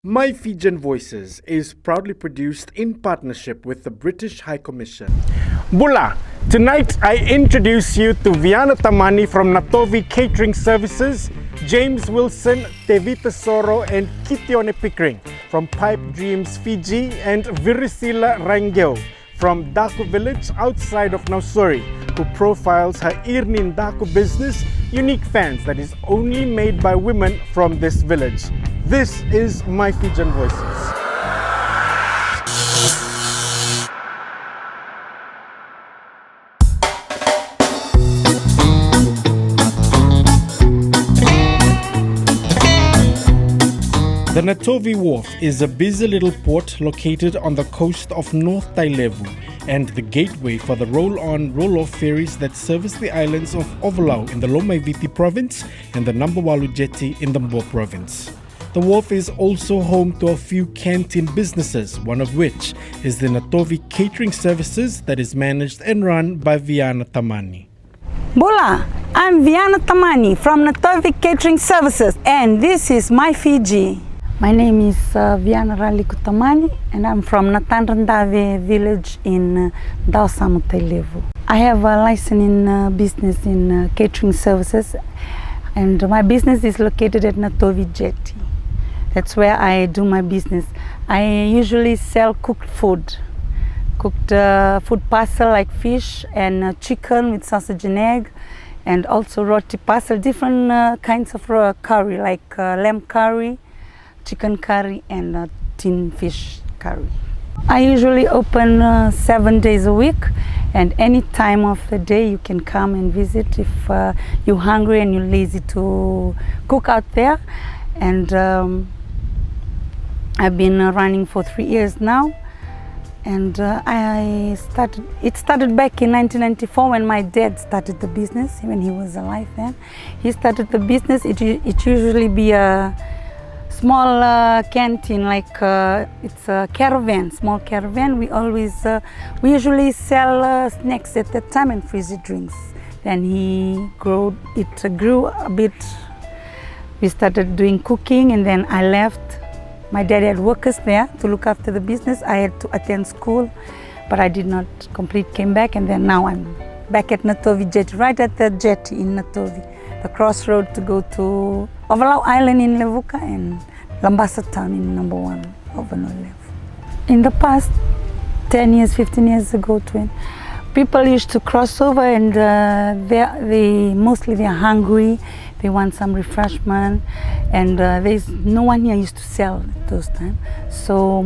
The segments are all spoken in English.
Mai Fijian Voices is proudly produced in partnership with the British High Commission. Bula, tonight I introduce you to Viana Tamani from Natovi Catering Services, James Wilson, Tevita Soro and Kitione Pickering from Pipe Dreams Fiji, and Virisila Rangel from Daku Village outside of Nausori, who profiles her Irnin Daku business, unique fans that is only made by women from this village. This is Mai Fijian Voices. The Natovi Wharf is a busy little port located on the coast of North Tailevu and the gateway for the roll-on, roll-off ferries that service the islands of Ovalau in the Lomaiviti province and the Nambawalu jetty in the Mbo province. The wharf is also home to a few canteen businesses, one of which is the Natovi Catering Services that is managed and run by Viana Tamani. Bula, I'm Viana Tamani from Natovi Catering Services, and this is Mai Fiji. My name is Viana Raliku Tamani, and I'm from Natanrandave village in Dausamu Tailevu. I have a license in business in catering services, and my business is located at Natovi Jetty. That's where I do my business. I usually sell cooked food food parcel like fish and chicken with sausage and egg, and also roti parcel, different kinds of curry like lamb curry, chicken curry and tin fish curry. I usually open 7 days a week, and any time of the day you can come and visit if you're hungry and you're lazy to cook out there. And I've been running for 3 years now, and it started back in 1994 when my dad started the business, when he was alive then. He started the business. It usually be a small canteen, like it's a caravan, small caravan. We usually sell snacks at that time and fizzy drinks. Then it grew a bit. We started doing cooking, and then I left. My dad had workers there to look after the business. I had to attend school, but I did not complete, came back, and then now I'm back at Natovi Jetty, right at the jetty in Natovi, the crossroad to go to Ovalau Island in Levuka and Lambasa Town in number 1 of Levu. In the past 10 years, 15 years ago, people used to cross over, and mostly they're hungry. They want some refreshment, and there's no one here used to sell at those times. So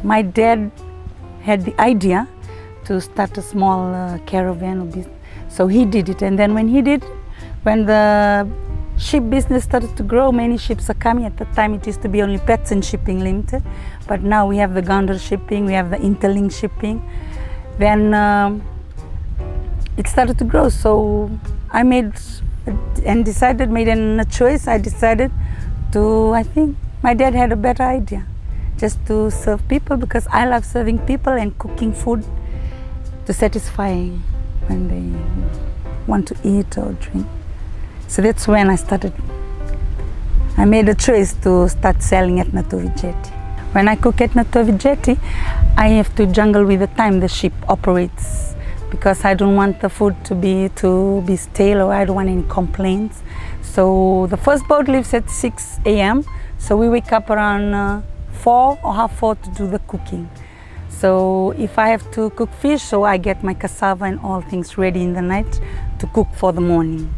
my dad had the idea to start a small caravan business. So he did it, and then when the ship business started to grow, many ships are coming. At the time it used to be only Pets and Shipping Limited, but now we have the Gondor Shipping, we have the Interlink Shipping. Then it started to grow, so I made a choice. I decided I think my dad had a better idea, just to serve people, because I love serving people and cooking food to satisfy when they want to eat or drink. So that's when I made a choice to start selling at Natovi Jetty. When I cook at Natovi Jetty, I have to jungle with the time the ship operates, because I don't want the food to be stale, or I don't want any complaints. So the first boat leaves at 6 a.m. So we wake up around 4 or half 4 to do the cooking. So if I have to cook fish, so I get my cassava and all things ready in the night to cook for the morning,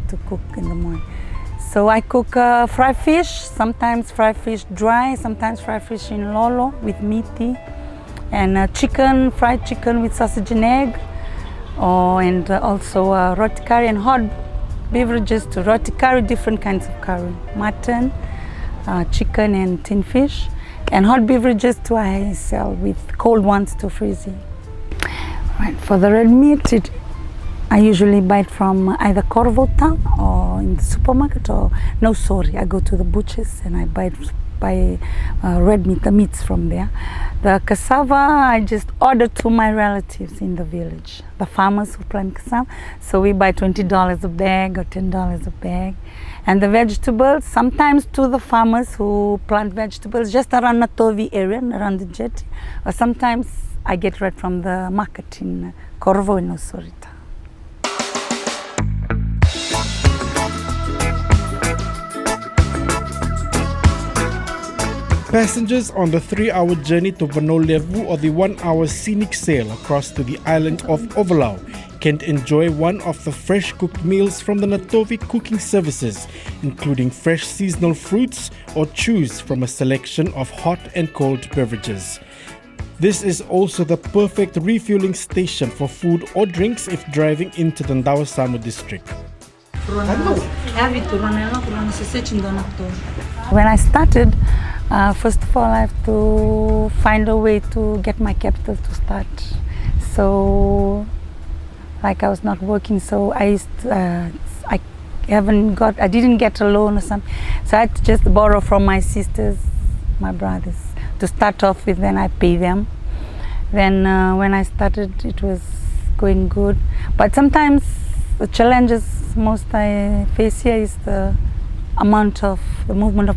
So I cook fried fish, sometimes fried fish dry, sometimes fried fish in lolo with meaty, and fried chicken with sausage and egg. And also roti curry and hot beverages to roti curry, different kinds of curry, mutton, chicken and tin fish, and hot beverages too I sell with cold ones to freezing. Right, for the red meat, I usually buy it from either Corvo Town or in the supermarket, or I go to the butchers and I buy red meat, the meats from there. The cassava I just order to my relatives in the village, the farmers who plant cassava. So we buy $20 a bag or $10 a bag. And the vegetables, sometimes to the farmers who plant vegetables just around Natovi area, around the jetty. Or sometimes I get right from the market in Corvo in Osorita. Passengers on the 3-hour journey to Vanolevu or the 1-hour scenic sail across to the island of Ovalau can enjoy one of the fresh cooked meals from the Natovi cooking services, including fresh seasonal fruits, or choose from a selection of hot and cold beverages. This is also the perfect refueling station for food or drinks if driving into the Ndawasamu district. When I started, first of all, I have to find a way to get my capital to start. So, like I was not working, so I didn't get a loan or something. So I had to just borrow from my sisters, my brothers, to start off with. Then I pay them. Then when I started, it was going good. But sometimes the challenges most I face here is the movement of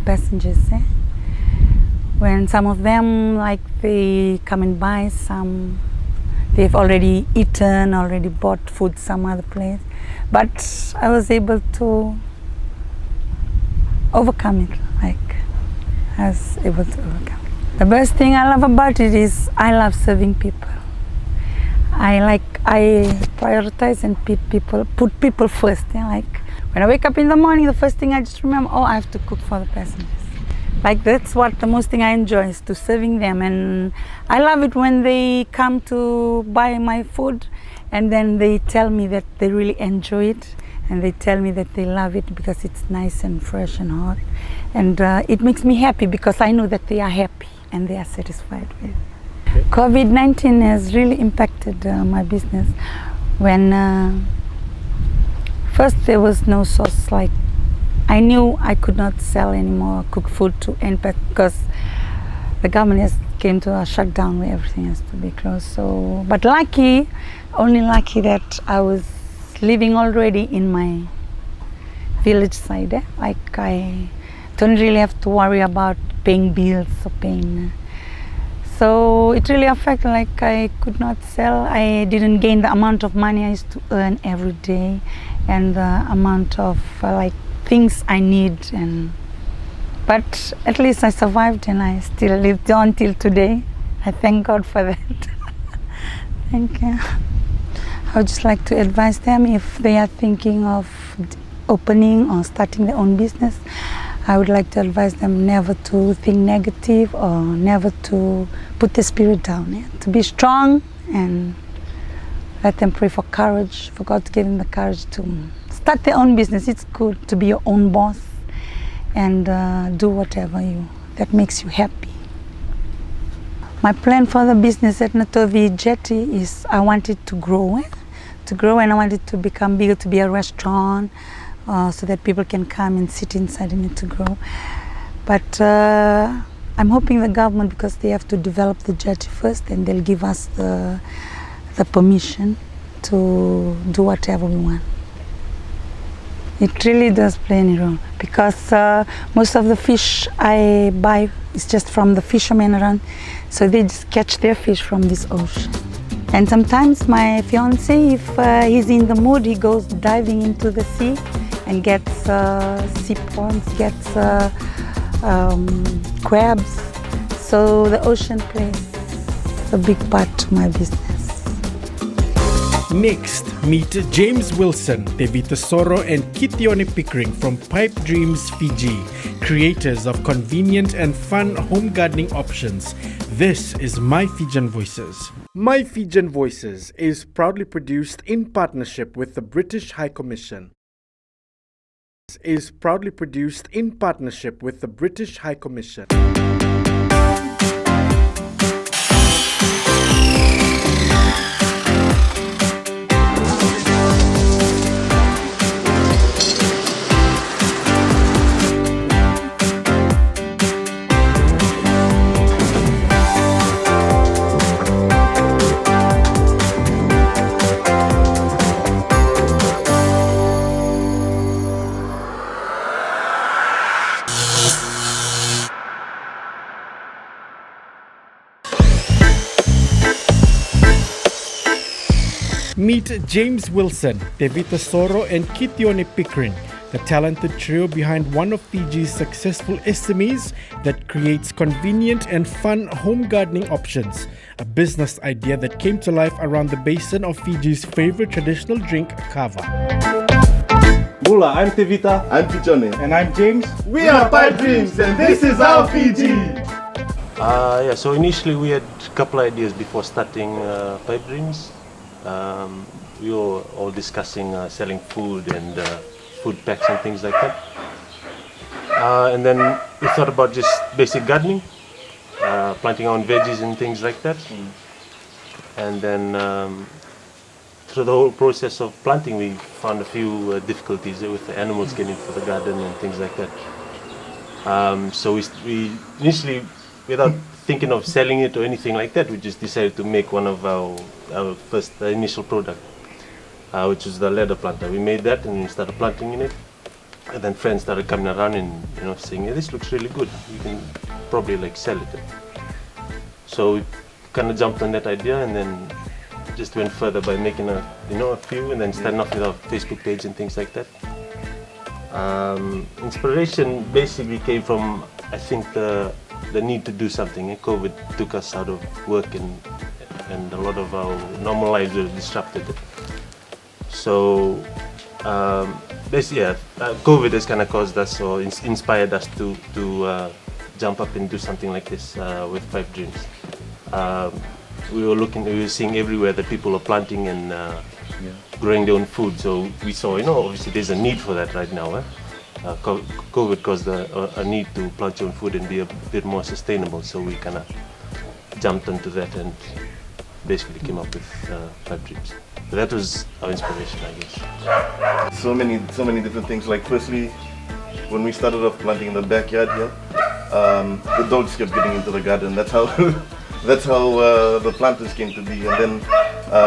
passengers. When some of them, like, they come and buy, some they've already eaten, already bought food some other place. But I was able to overcome it, I was able to overcome it. The best thing I love about it is I love serving people. I prioritize and put people first. Like when I wake up in the morning, the first thing I just remember, I have to cook for the passengers. Like that's what the most thing I enjoy is to serving them. And I love it when they come to buy my food and then they tell me that they really enjoy it, and they tell me that they love it because it's nice and fresh and hot. And it makes me happy because I know that they are happy and they are satisfied with it. COVID-19 has really impacted my business. When first there was no source, like I knew I could not sell anymore, cook food to impact because the government came to a shutdown where everything has to be closed. So, but only lucky that I was living already in my village side. Like I don't really have to worry about paying bills or paying. So it really affected, like I could not sell. I didn't gain the amount of money I used to earn every day and the amount of things I need. But at least I survived and I still lived on till today. I thank God for that. Thank you. I would just like to advise them if they are thinking of opening or starting their own business. I would like to advise them never to think negative or never to put the spirit down. To be strong and let them pray for courage, for God to give them the courage to start their own business. It's good to be your own boss and do whatever that makes you happy. My plan for the business at Natovi Jetty is I want it to grow, and I want it to become bigger, to be a restaurant, so that people can come and sit inside and it to grow. But I'm hoping the government, because they have to develop the jetty first, and they'll give us the permission to do whatever we want. It really does play any role because most of the fish I buy is just from the fishermen around, so they just catch their fish from this ocean. And sometimes my fiance, if he's in the mood, he goes diving into the sea and gets sea prawns, gets crabs. So the ocean plays a big part to my business. Next, meet James Wilson, Devita Soro and Kitione Pickering from Pipe Dreams Fiji, creators of convenient and fun home gardening options. This is Mai Fijian Voices. Mai Fijian Voices is proudly produced in partnership with the British High Commission. Is proudly produced in partnership with the British High Commission. Meet James Wilson, Tevita Soro, and Kitione Pickering, the talented trio behind one of Fiji's successful SMEs that creates convenient and fun home gardening options, a business idea that came to life around the basin of Fiji's favorite traditional drink, kava. Bula, I'm Tevita. I'm Kitione. And I'm James. We are Pipe Dreams, and this is our Fiji. So initially we had a couple ideas before starting Pipe Dreams. We were all discussing selling food and food packs and things like that. And then we thought about just basic gardening, planting our own veggies and things like that. And then through the whole process of planting, we found a few difficulties with the animals getting into the garden and things like that. So we initially, without thinking of selling it or anything like that, we just decided to make one of our first initial product, which is the leather planter. We made that and we started planting in it, and then friends started coming around and saying, "Hey, this looks really good. You can probably sell it." So we kind of jumped on that idea and then just went further by making a few, and then starting off with our Facebook page and things like that. Inspiration basically came from, I think, the need to do something. COVID took us out of work and a lot of our normal lives were disrupted. So COVID has kind of caused us or inspired us to jump up and do something like this with Pipe Dreams. We were seeing everywhere that people are planting and growing their own food. So we saw, obviously there's a need for that right now. COVID caused a need to plant your own food and be a bit more sustainable. So we kind of jumped onto that and basically came up with Pipe Dreams. So that was our inspiration, I guess. So many different things. Like firstly, when we started off planting in the backyard here, the dogs kept getting into the garden. That's how the planters came to be. And then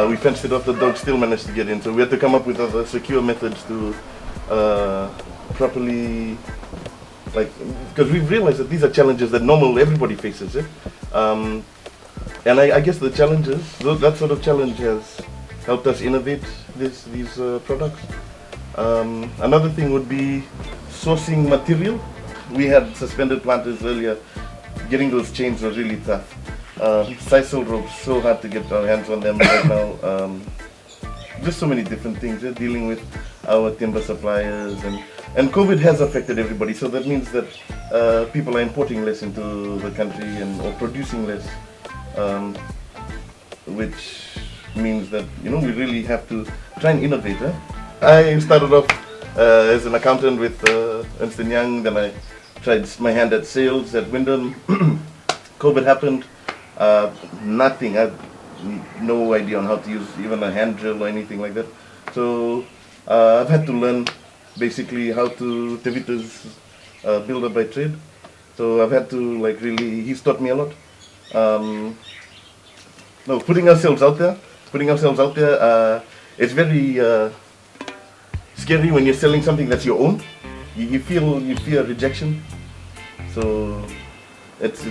we fenced it off. The dogs still managed to get in. So we had to come up with other secure methods to properly, because we've realized that these are challenges that everybody faces. And I guess the challenges, that sort of challenge has helped us innovate these products. Another thing would be sourcing material. We had suspended planters earlier. Getting those chains was really tough. Sisal ropes, so hard to get our hands on them right now. Just so many different things. Dealing with our timber suppliers, and COVID has affected everybody. So that means that people are importing less into the country or producing less, which means that we really have to try and innovate. I started off as an accountant with Ernst & Young. Then I tried my hand at sales at Wyndham. COVID happened. Nothing. I had no idea on how to use even a hand drill or anything like that. So I've had to learn basically how to. Tevita's builder by trade. So I've had to he's taught me a lot. Putting ourselves out there. It's very scary when you're selling something that's your own. You fear rejection. So it's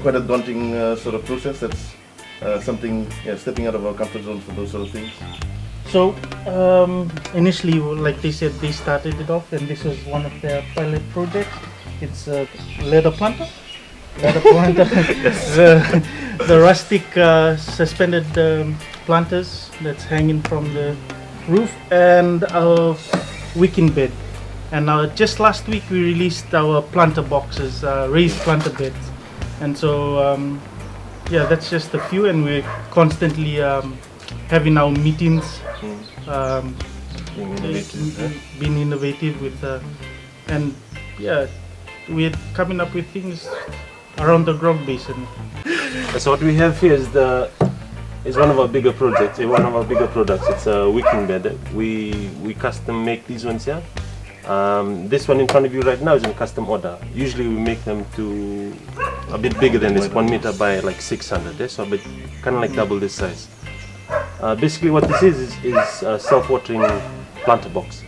quite a daunting sort of process. That's something, stepping out of our comfort zone for those sort of things. So initially, like they said, they started it off, and this was one of their pilot projects. It's a leather planter. Yes. The rustic suspended planters that's hanging from the roof, and our wicking bed. And just last week we released our planter boxes, raised planter beds. And so that's just a few, and we're constantly having our meetings, being innovative with, we're coming up with things around the Grog Basin. So what we have here is one of our bigger projects, one of our bigger products. It's a wicking bed. We custom make these ones here. This one in front of you right now is in custom order. Usually we make them to a bit bigger than this, 1 meter by 600, so a bit kind of double this size. Basically what this is a self-watering planter box,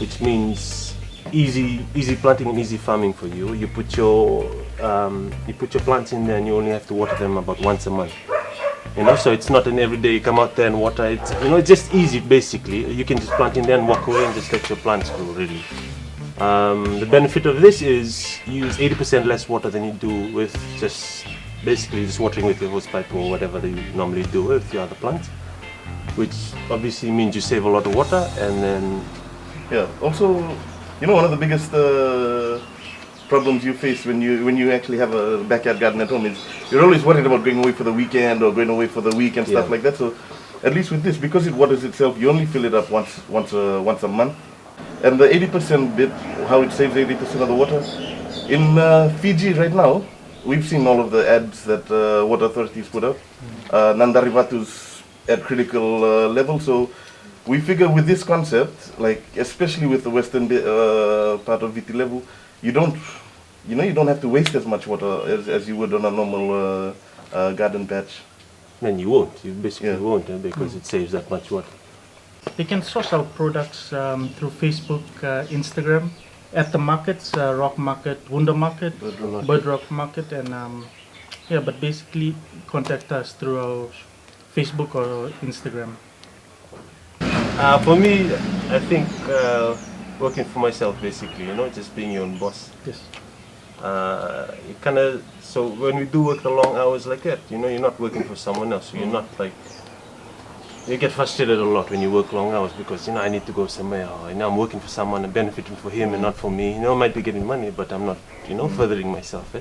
which means easy planting and easy farming for you. You put your plants in there and you only have to water them about once a month. You know, so it's not an everyday you come out there and water. It's, you know, it's just easy basically. You can just plant in there and walk away and just let your plants grow, really. The benefit of this is you use 80% less water than you do with just basically just watering with your hose pipe or whatever you normally do with your other plants, which obviously means you save a lot of water. And then also, you know, one of the biggest problems you face when you actually have a backyard garden at home is you're always worried about going away for the weekend or going away for the week and stuff like that. So at least with this, because it waters itself, you only fill it up once a month. And the 80% bit, how it saves 80% of the water. In Fiji right now, we've seen all of the ads that water authorities put up. Nandarivatu's at critical level. So we figure with this concept, like especially with the western part of Viti level, you don't have to waste as much water as you would on a normal garden patch. And you won't. You basically won't, because it saves that much water. They can source our products through Facebook, Instagram, at the markets, Rock Market, Wunda Market, Bird Rock Market, and but basically contact us through our Facebook or Instagram. For me, I think working for myself, basically, you know, just being your own boss. Yes. You kind of, so when we do work the long hours like that, you know, you're not working for someone else. So you're not like, you get frustrated a lot when you work long hours because, you know, I need to go somewhere. Or, you know, I'm working for someone and benefiting for him and not for me. You know, I might be getting money, but I'm not, you know, furthering myself.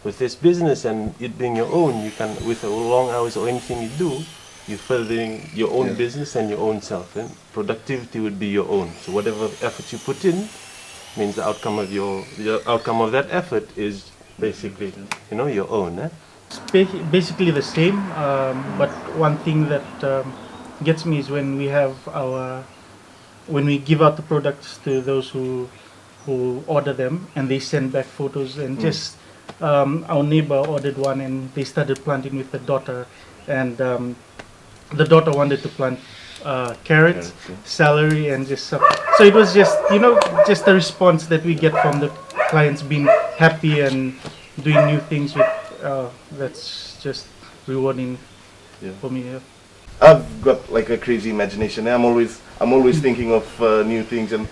With this business and it being your own, you can, with the long hours or anything you do, you're furthering your own business and your own self. And productivity would be your own. So whatever effort you put in means the outcome of the outcome of that effort is basically, you know, your own. It's basically the same, but one thing that gets me is when we give out the products to those who order them and they send back photos and just our neighbor ordered one and they started planting with the daughter, and the daughter wanted to plant carrots, celery, and just so it was just, you know, just the response that we get from the clients being happy and doing new things with that's just rewarding for me. I've got like a crazy imagination. I'm always thinking of new things, and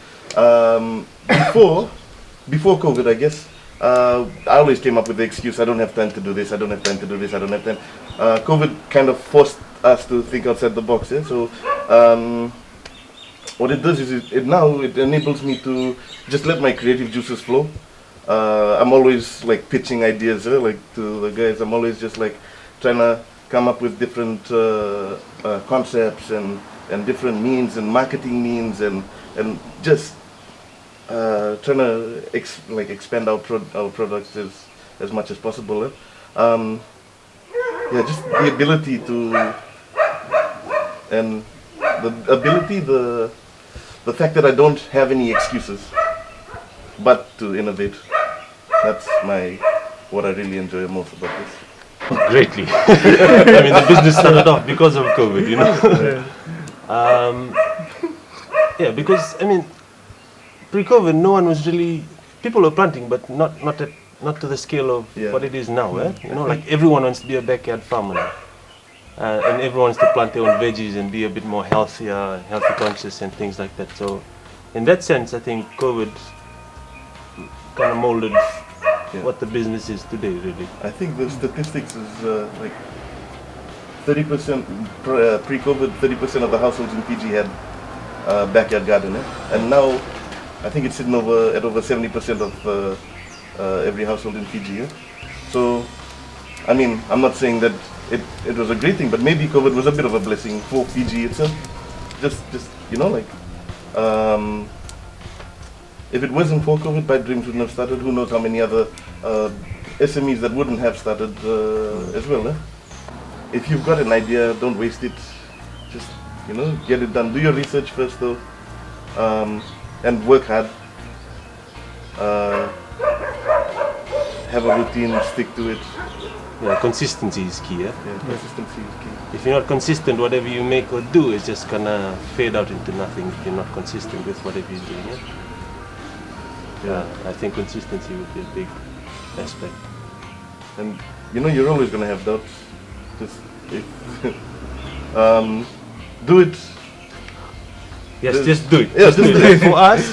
before COVID, I guess I always came up with the excuse, I don't have time to do this, I don't have time to do this, I don't have time. COVID kind of forced us to think outside the box. So what it does is it enables me to just let my creative juices flow. I'm always like pitching ideas like to the guys. I'm always just like trying to come up with different concepts and different means and marketing means and just trying to expand our products as much as possible. Just the ability to the fact that I don't have any excuses but to innovate. That's what I really enjoy most about this. Greatly. I mean, the business started off because of COVID, you know. Because I mean, pre-COVID, no one was really, people were planting, but not to the scale of what it is now. You know, like everyone wants to be a backyard farmer now. And everyone wants to plant their own veggies and be a bit more healthy conscious and things like that. So, in that sense, I think COVID kind of molded what the business is today, really. I think the statistics is like 30% pre-COVID. 30% of the households in Fiji had a backyard garden, and now I think it's sitting at over 70% of every household in Fiji. So, I mean, I'm not saying that it was a great thing, but maybe COVID was a bit of a blessing for Fiji itself. Just you know, like. If it wasn't for COVID, Pipe Dreams wouldn't have started. Who knows how many other SMEs that wouldn't have started as well. If you've got an idea, don't waste it. Just, you know, get it done. Do your research first though, and work hard. Have a routine, stick to it. Yeah, consistency is key. Yeah, consistency is key. If you're not consistent, whatever you make or do is just gonna fade out into nothing if you're not consistent with whatever you're doing. I think consistency would be a big aspect. And you know, you're always going to have doubts. Just Do it. Yes, just do it. Yes, Just do it. For us,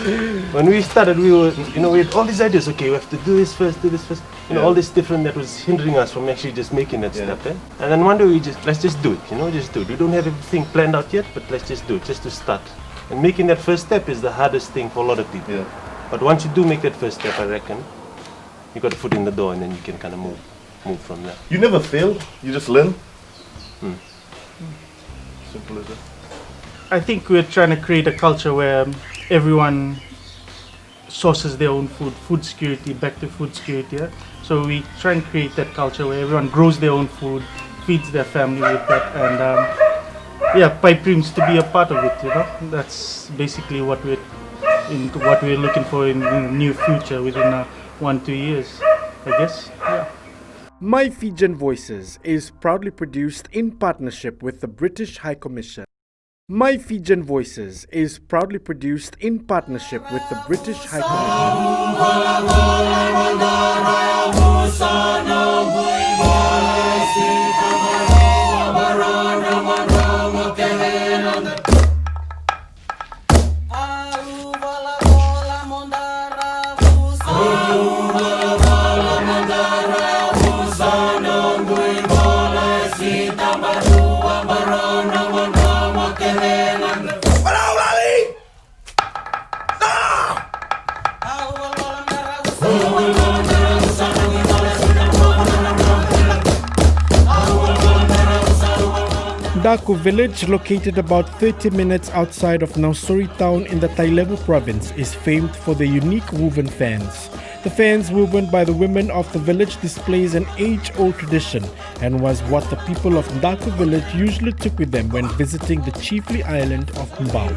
when we started, we were, we had all these ideas. Okay, we have to do this first, do this first. All this different that was hindering us from actually just making that step. And then one day let's just do it. Just do it. We don't have everything planned out yet, but let's just do it, just to start. And making that first step is the hardest thing for a lot of people. Yeah. But once you do make that first step, I reckon, you got a foot in the door, and then you can kind of move from there. You never fail. You just learn. Simple as that. I think we're trying to create a culture where everyone sources their own food security, back to food security. Yeah? So we try and create that culture where everyone grows their own food, feeds their family with that, and pipe dreams to be a part of it. That's basically what we're looking for in the near future within 1-2 years, I guess. Yeah. Mai Fijian Voices is proudly produced in partnership with the British High Commission. Mai Fijian Voices is proudly produced in partnership with the British High Daku village, located about 30 minutes outside of Nausori town in the Tailevu province, is famed for the unique woven fans. The fans woven by the women of the village displays an age-old tradition and was what the people of Daku village usually took with them when visiting the chiefly island of Mbao.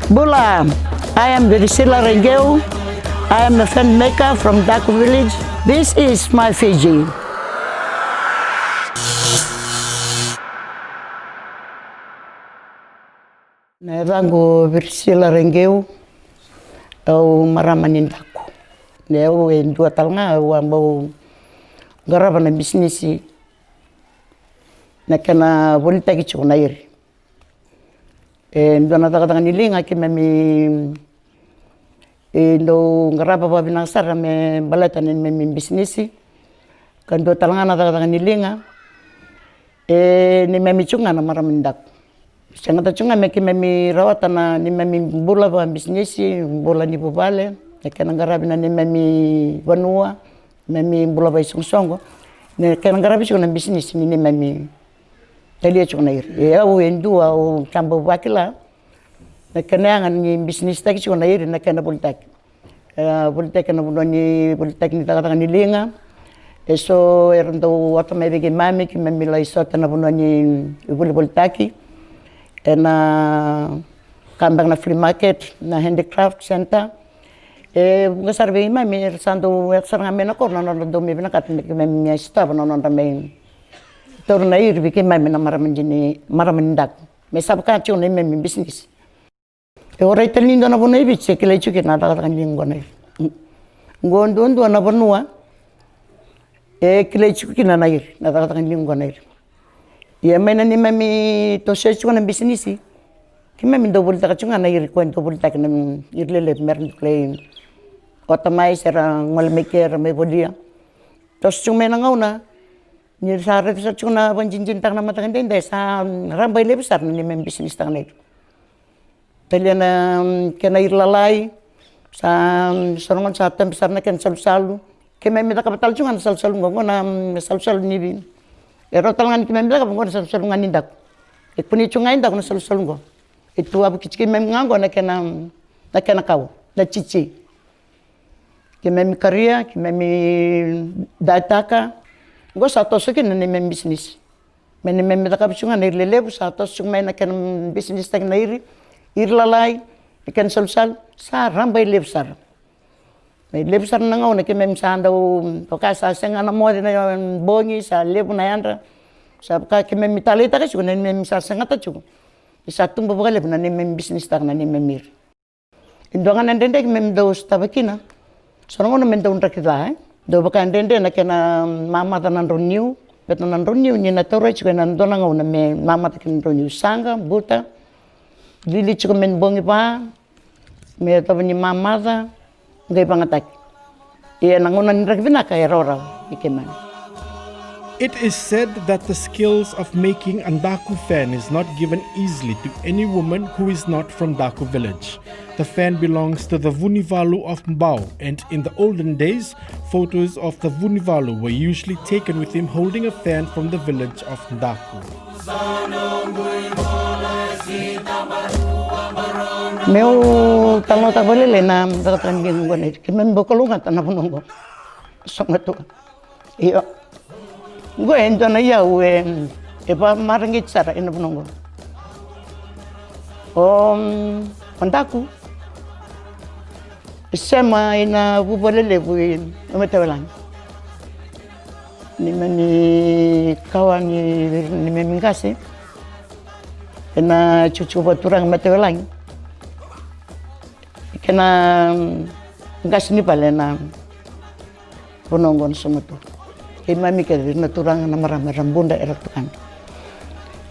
Bula, I am Virisila Rengeu. I am a fan maker from Daku village. This is my Fiji. Nevango Virisila Rengeu, au maramanin Daku. Neu en dua talanga au ambau garava na bisnisi na kana volita ki chunairi. Ndo nataka nilinga kimemi ndo ngarapa pa binasara me balata ni memi bisnisi kando talanga nataka nilinga ni memi chunga na maramindak changa chunga me kimemi rawata na ni memi bula pa bisnisi bula ni bubale kana ngarabi na ni memi vanua memi bula pa isungsongo ne kana ngarabi chunga na bisnisi ni memi Telia chunair. Au endu au cambo wakila. Na kenangan ni bisnis taki chunair na kena politak. Politak na bunoni politak ni taka ni linga. Eso erndo wata mebege mami ki memila isota na bunoni politaki. Na kambang na flea market na handicraft center. Ngasar be mami sando saranga mena korna no do me bina kat ki memi stava no no também. Torna ir bikin mami na maramindak. Me sabka chune memi business. Ora italindo na bono ibiche kile chuke na taka kanjingo na. Ngondo na bonua. Kile chuke na nair na taka kanjingo na. Ye mena ni mami to sechu na business. Ki mami do bolta kachunga na ir kwento bolta na irlele mern claim. Otamai sera ngol meker me bodia. Tos chume na ngauna. Ni sare sa chuna banjinjin tang na matang dende sa rambai le besar ni mem bisnis tang nei. Peliana kena irlalai sa sorongan sa tem besar na ken salu ke mem ta kapital chungan salu ngona salu ni bin. Ero talangan ki mem ta ngona salu nganindak. Puni chungai ndak na salu ngo. Itu abu kichki mem ngango na kena kau na chichi. Ki mem karia ki mem dataka Go satu sukin na mem business. Men mem ta kapchunga na irlele satu sung may na kan business tag na irlalay ikan salsal sa rambay lebsar. lebu sar na ngau na ke mem sa ndau ka sa senga na mo na bongi sa lebu na yandra sa ka ke mem talita ka chuna mem sa senga ta chu isa tumba bogale na mem business ta na mem mir indonga na ndende ke mem do stabakina so ngau na mem do ndakita do baka ndende na ke na mama ta na renew bet na renew ni na tore chu na ndona ngau na me mama ta ke renew sanga buta lili chu men bongi pa me ta ni mama ta ngai pangatak ia nanguna nrakvina ka erora ikeman. It is said that the skills of making andaku fan is not given easily to any woman who is not from Daku village. The fan belongs to the Vunivalu of Mbao, and in the olden days, photos of the Vunivalu were usually taken with him holding a fan from the village of Ndaku. Meu talo ta bolele na dakatan ging gone kimem bokolunga ta na punongo songato iyo go endo na ya we e pa marangi tsara ina punongo Andaku sema ina bu bolele bu metewalan ni meni kawani ni memingase ina cucu baturang metewalan kena gas ni palena ponongon semutu kema mi ke na turang na maram bunda erak tukan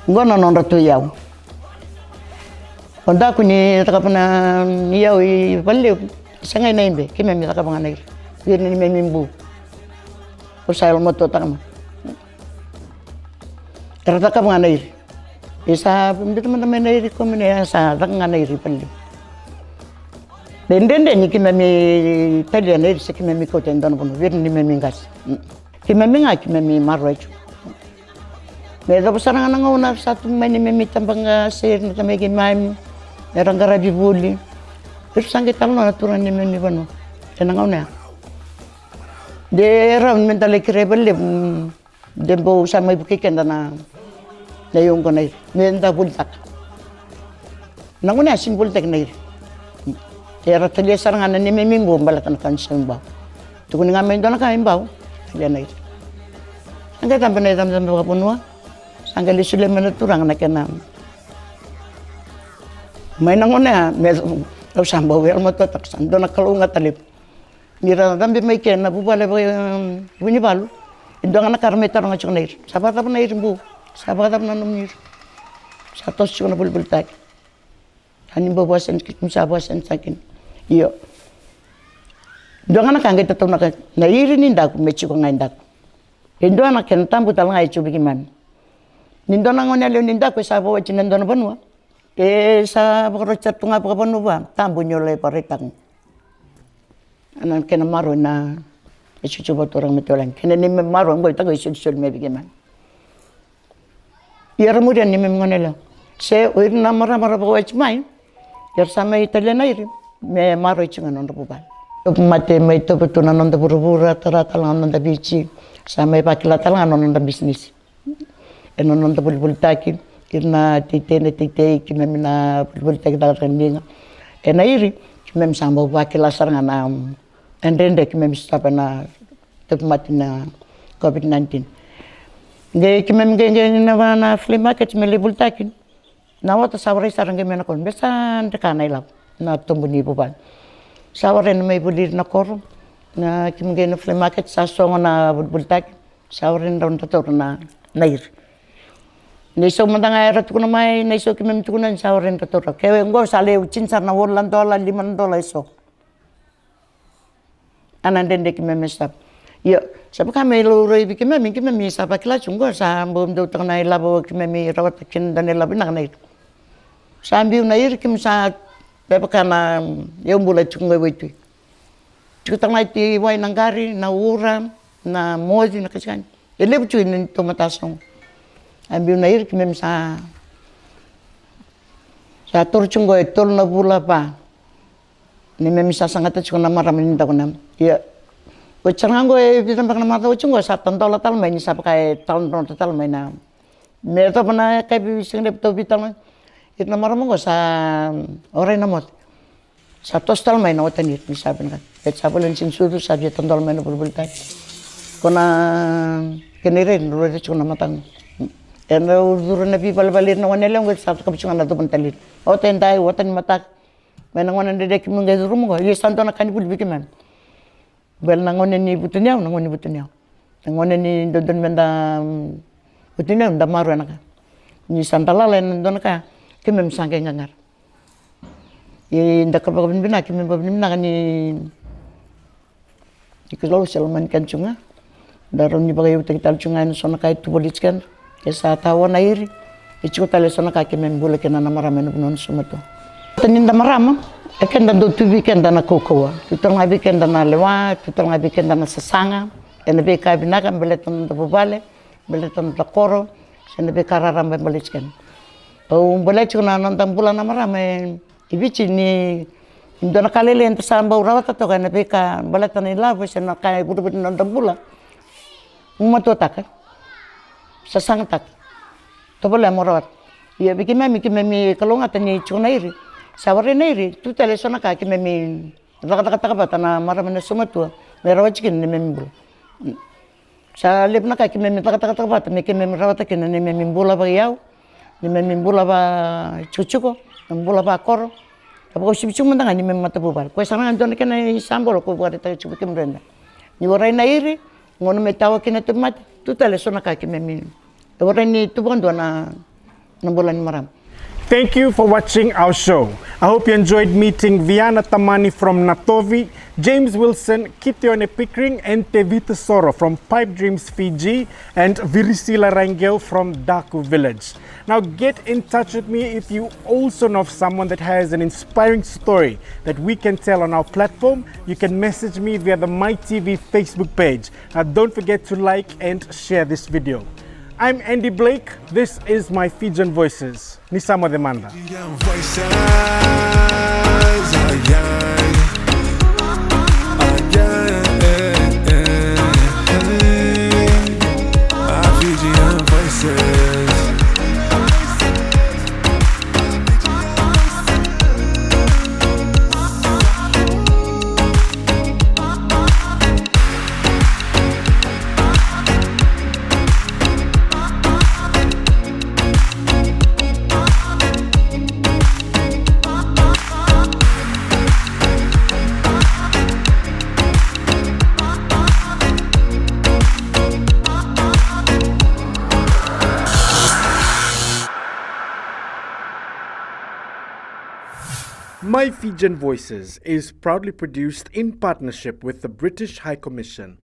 ngono non ratu yau onda kuni takapana yau I balle sangai naimbe kema mi takapanga nair bir ni me mimbu usail moto takama erak takapanga nair isa teman-teman nair komene sa takanga nair balle Dende ni kimemi talia na irse kimemi ko tendon bono vir ni memi ngas kimemi nga kimemi marrocho me do saranga nga una satu meni memi tambanga ser na tamegi mam erangara bibuli ir sange talno naturan ni memi bono tenanga una de ram mentale krebel de bo sama ibu kenda na yung ko na menda bultak nanguna simbol tek na era telia sarangana ni memimbo balatan kan sembau tu kun ngamen dona kan imbau dia nai angka tampane tam punua angka lisule menuturang na kenam mainangona me sambau wel moto taksan dona kalunga talip mira tambe mai ken na bubale buni balu indonga na karmetar nga chunir sabata na irbu sabata na numir satos chuna bulbul tak hanim bawasan kitum sabasan sakin iyo dongana kange tetap na iri ni ndaku mechi ko ngaindak indona ken tambu tal ngai chubi kiman nindona ngone le nindaku sabo wachi nindona banua sa bakro chatunga pa banua tambu nyole paritang anan ken maro na echu chuba torang metolan ken ni maro ngoi tago isul sul me bikiman yar mudian ni ngone la se oir na mara pa wachi mai yar sama italiana iri me maro chunga non bubal mate mai to betuna non da burubura tarata non da bici sama pakila talang non da bisnis non da bulbul taki kirna tite kimemina bulbul taki da rendinga iri kimem samba pakila saranga endende kimem stapana to matina covid-19 nge kimem nge na flea market me libul taki na wata sabrai saranga mena kon besan dekana ilap na tumbuni buban sawaren may bulir na korum na kimgen na flea market sa songo na bultak sawaren daw tator na nair niso mandanga erat ko na may niso kimem tukunan sawaren tator kaya ngo sale ucinsar na $1 $5 iso anan dende kimem stap yo sabi kami luro ibi kimem sa pakila chungo sa bum do tang na ilabo kimem rawat kin dan ilabo na nair sambi nair kim sa Beba kana yung bulay chunga waitu. Chukutang naiti way nanggari na ura na mozi na kasikan. Ilib chuin ni tumatasong. Ambil nair kimem sa tur chunga tol na bula pa. Ni mem sa sangata chunga na maramin daw nam. Ya. Ucang go bitan bak na mata chunga sa $10 tal may ni sa pakai tal may na. Merto pa na kay bising lepto bitan. Itna maramong ko sa oray na mot. Sa tostal may na otanit ni sabi nga. Et sabi lang sinsudo sabi tandol may na bulbultay. Kona kenirin rurit ko na matang. En duro na bibal-balir na wanelang wet sa kapitsungan na dumantalit. Oten dai otan matak. May nangonan dedek mo ngay duro mo. Yes santo na kanibul bikiman. Bel nangonan ni butunyaw, nangonan ni butunyaw. Nangonan ni dodon menda butunyaw da maru na ka. Ni santala len don ka kimem sangke ngangar. Inda kapag bina kimem babin na ni ikalo selman kan chunga. Daron ni bagay utak tal chunga no sona kay tubulit kan. Kesa tawa na iri. Ichiko tale sona ka kimem bula kena na marame no non sumato. Taninda marama. Ekenda do tu weekend na kokoa. Tutol nga weekend na lewa, tutol nga weekend na sasanga. Ena be ka binaka beleton do bubale, beleton do koro. Sena be kararam be baliskan. O balecho na nandang bulan na marame. Ibichi ni indona kalele ento samba urawata to kana be ka baletan ni lavo sena kay budu nandang bulan. Umatotak. Sasang tak. To boleh morawat. Ya bikime kalonga tani chunairi. Sawari nairi tu telesona ka ki memi rakata batana maramane sumatu merawachkin ni membu. Sa lebna ka ki memi rakata bat me ki memi rawata kin ni memi bula ba yaw ni memi bula ba chuchuko bula ba kor. Apo sibchung manda ni memi mata bubal. Ko sana andon ken ni sambol ko bari ta chubukim renda. Ni warai nairi ngono me tawa kin tumat tu telesona ka ki memi. Warai ni tubondo na bulan maram. Thank you for watching our show. I hope you enjoyed meeting Viana Tamani from Natovi, James Wilson, Kitione Pickering, and Tevita Soro from Pipe Dreams Fiji, and Virisila Rangel from Daku Village. Now get in touch with me if you also know of someone that has an inspiring story that we can tell on our platform. You can message me via the Mai TV Facebook page. Now don't forget to like and share this video. I'm Andy Blake. This is Mai Fijian Voices. Nisama Demanda. Fijian Voices. Mai Fijian Voices is proudly produced in partnership with the British High Commission.